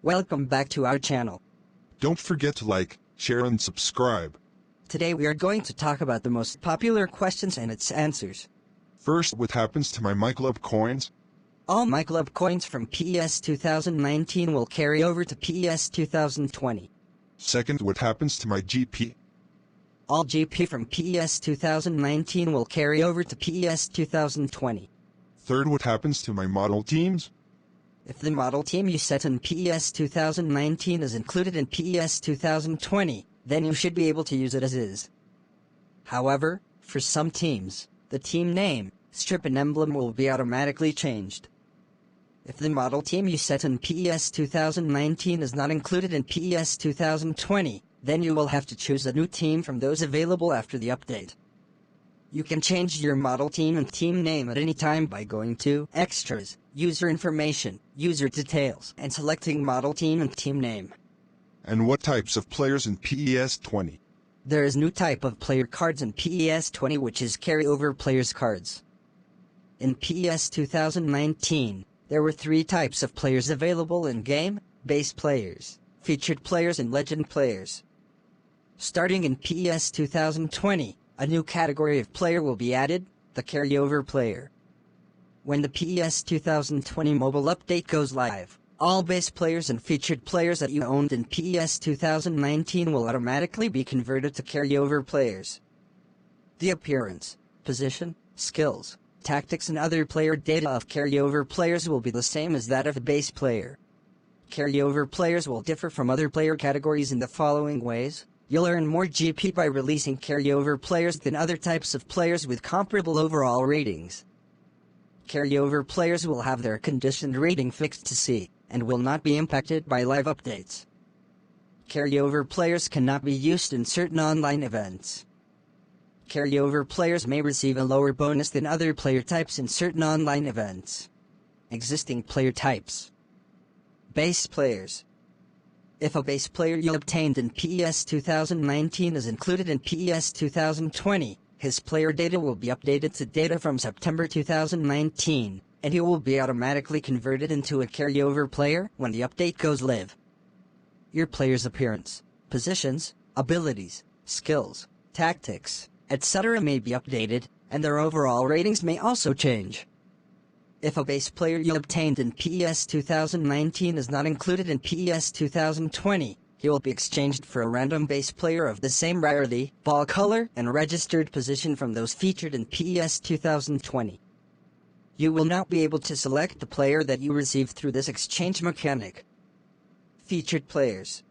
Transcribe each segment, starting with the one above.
Welcome back to our channel. Don't forget to like, share and subscribe. Today we are going to talk about the most popular questions and its answers. First, what happens to my MyClub coins? All MyClub coins from PES 2019 will carry over to PES 2020. Second, what happens to my GP? All GP from PES 2019 will carry over to PES 2020. Third, what happens to my model teams? If the model team you set in PES 2019 is included in PES 2020, then you should be able to use it as is. However, for some teams, the team name, strip and emblem will be automatically changed. If the model team you set in PES 2019 is not included in PES 2020, then you will have to choose a new team from those available after the update. You can change your model team and team name at any time by going to Extras, User Information, User Details, and selecting Model Team and Team Name. And what types of players in PES 20? There is new type of player cards in PES 20 which is carryover players cards. In PES 2019, there were 3 types of players available in game: base players, featured players and legend players. Starting in PES 2020, a new category of player will be added, the carryover player. When the PES 2020 mobile update goes live, all base players and featured players that you owned in PES 2019 will automatically be converted to carryover players. The appearance, position, skills, tactics and other player data of carryover players will be the same as that of a base player. Carryover players will differ from other player categories in the following ways. You'll earn more GP by releasing carryover players than other types of players with comparable overall ratings. Carryover players will have their conditioned rating fixed to C, and will not be impacted by live updates. Carryover players cannot be used in certain online events. Carryover players may receive a lower bonus than other player types in certain online events. Existing player types. Base players. If a base player you obtained in PES 2019 is included in PES 2020, his player data will be updated to data from September 2019, and he will be automatically converted into a carryover player when the update goes live. Your player's appearance, positions, abilities, skills, tactics, etc. may be updated, and their overall ratings may also change. If a base player you obtained in PES 2019 is not included in PES 2020, he will be exchanged for a random base player of the same rarity, ball color, and registered position from those featured in PES 2020. You will not be able to select the player that you received through this exchange mechanic. Featured players.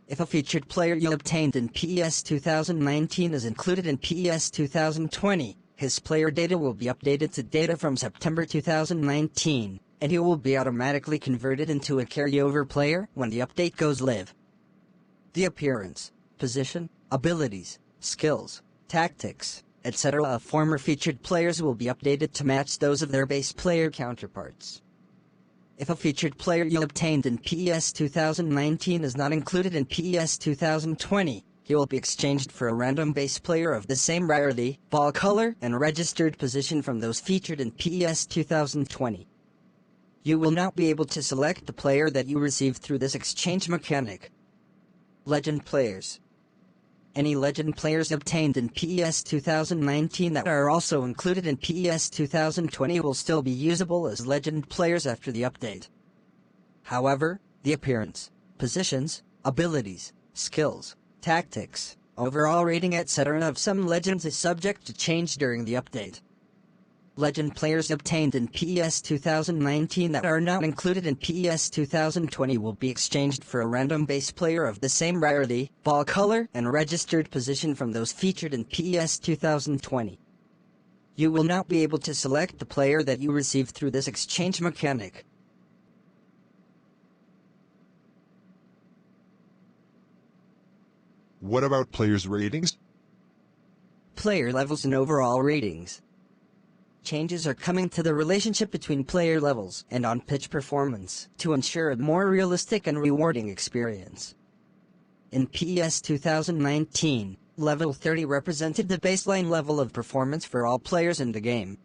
If a featured player you obtained in PES 2019 is included in PES 2020, his player data will be updated to data from September 2019, and he will be automatically converted into a carryover player when the update goes live. The appearance, position, abilities, skills, tactics, etc. of former featured players will be updated to match those of their base player counterparts. If a featured player you obtained in PES 2019 is not included in PES 2020, he will be exchanged for a random base player of the same rarity, ball color, and registered position from those featured in PES 2020. You will not be able to select the player that you received through this exchange mechanic. Legend players. Any legend players obtained in PES 2019 that are also included in PES 2020 will still be usable as legend players after the update. However, the appearance, positions, abilities, skills, tactics, overall rating etc. of some legends is subject to change during the update. Legend players obtained in PES 2019 that are not included in PES 2020 will be exchanged for a random base player of the same rarity, ball color, and registered position from those featured in PES 2020. You will not be able to select the player that you received through this exchange mechanic. What about players' ratings? Player levels and overall ratings. Changes are coming to the relationship between player levels and on-pitch performance to ensure a more realistic and rewarding experience. In PES 2019, level 30 represented the baseline level of performance for all players in the game.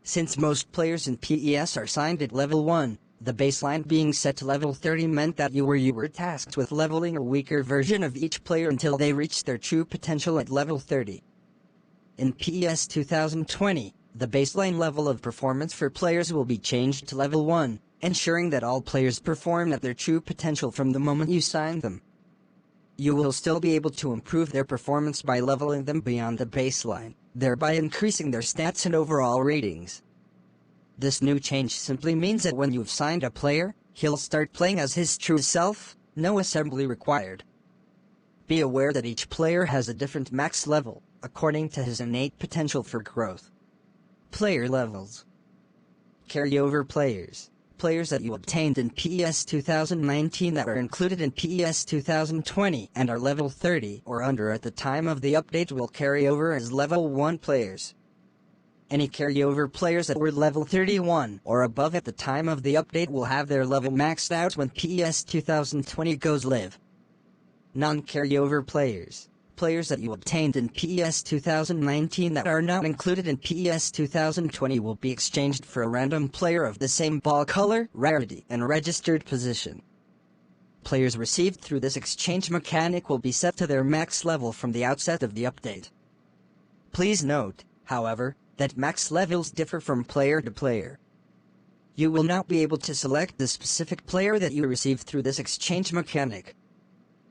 Since most players in PES are signed at level 1, the baseline being set to level 30 meant that you were tasked with leveling a weaker version of each player until they reached their true potential at level 30. In PES 2020, the baseline level of performance for players will be changed to level 1, ensuring that all players perform at their true potential from the moment you sign them. You will still be able to improve their performance by leveling them beyond the baseline, thereby increasing their stats and overall ratings. This new change simply means that when you've signed a player, he'll start playing as his true self, no assembly required. Be aware that each player has a different max level, according to his innate potential for growth. Player levels. Carryover players. Players that you obtained in PES 2019 that are included in PES 2020 and are level 30 or under at the time of the update will carry over as level 1 players. Any carryover players that were level 31 or above at the time of the update will have their level maxed out when PES 2020 goes live. Non-carryover players. Players that you obtained in PES 2019 that are not included in PES 2020 will be exchanged for a random player of the same ball color, rarity, and registered position. Players received through this exchange mechanic will be set to their max level from the outset of the update. Please note, however, that max levels differ from player to player. You will not be able to select the specific player that you received through this exchange mechanic.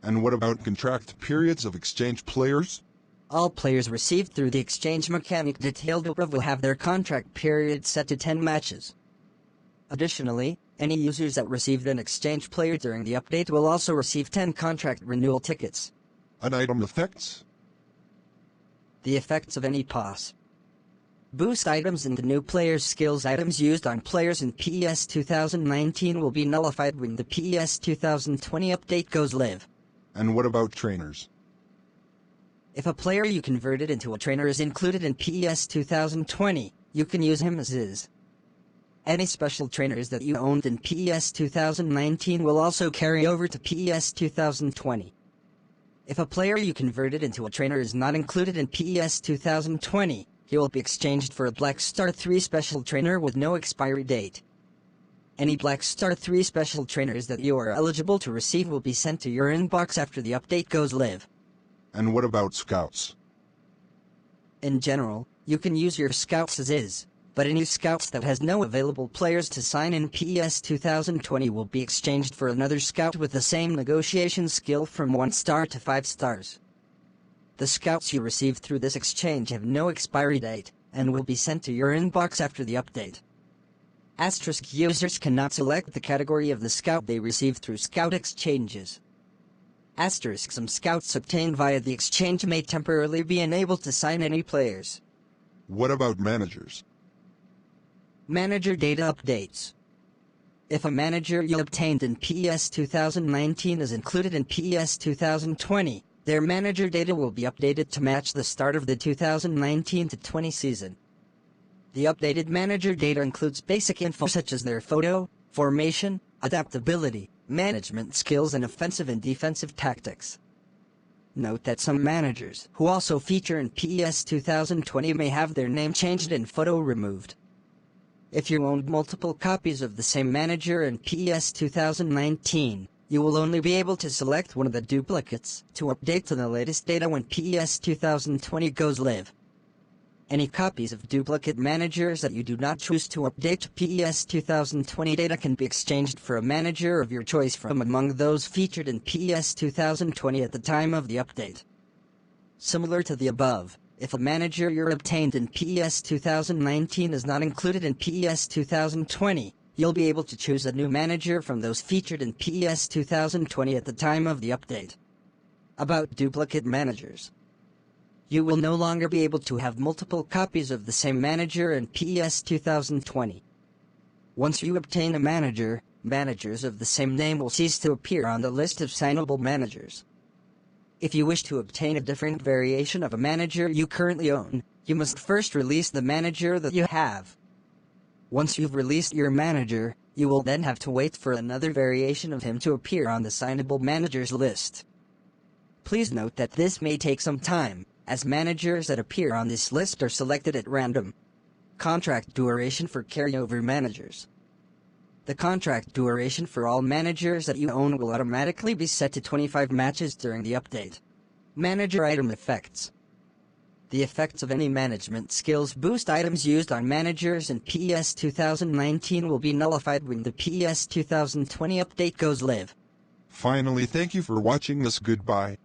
And what about contract periods of exchange players? All players received through the exchange mechanic detailed above will have their contract period set to 10 matches. Additionally, any users that received an exchange player during the update will also receive 10 contract renewal tickets. And item effects? The effects of any POS. Boost items and the new player's skills items used on players in PES 2019 will be nullified when the PES 2020 update goes live. And what about trainers? If a player you converted into a trainer is included in PES 2020, you can use him as is. Any special trainers that you owned in PES 2019 will also carry over to PES 2020. If a player you converted into a trainer is not included in PES 2020, he will be exchanged for a Black Star 3 special trainer with no expiry date. Any Black Star 3 special trainers that you are eligible to receive will be sent to your inbox after the update goes live. And what about scouts? In general, you can use your scouts as is, but any scouts that has no available players to sign in PES 2020 will be exchanged for another scout with the same negotiation skill from 1 star to 5 stars. The scouts you receive through this exchange have no expiry date, and will be sent to your inbox after the update. Asterisk users cannot select the category of the scout they receive through scout exchanges. Asterisk some scouts obtained via the exchange may temporarily be unable to sign any players. What about managers? Manager data updates. If a manager you obtained in PES 2019 is included in PES 2020, their manager data will be updated to match the start of the 2019-20 season. The updated manager data includes basic info such as their photo, formation, adaptability, management skills, and offensive and defensive tactics. Note that some managers, who also feature in PES 2020, may have their name changed and photo removed. If you owned multiple copies of the same manager in PES 2019, You will only be able to select one of the duplicates to update to the latest data when PES 2020 goes live. Any copies of duplicate managers that you do not choose to update to PES 2020 data can be exchanged for a manager of your choice from among those featured in PES 2020 at the time of the update. Similar to the above, if a manager you obtained in PES 2019 is not included in PES 2020, you'll be able to choose a new manager from those featured in PES 2020 at the time of the update. About duplicate managers. You will no longer be able to have multiple copies of the same manager in PES 2020. Once you obtain a manager, managers of the same name will cease to appear on the list of signable managers. If you wish to obtain a different variation of a manager you currently own, you must first release the manager that you have. Once you've released your manager, you will then have to wait for another variation of him to appear on the signable managers list. Please note that this may take some time, as managers that appear on this list are selected at random. Contract duration for carryover managers. The contract duration for all managers that you own will automatically be set to 25 matches during the update. Manager item effects. The effects of any management skills boost items used on managers in PES 2019 will be nullified when the PES 2020 update goes live. Finally, thank you for watching this. Goodbye.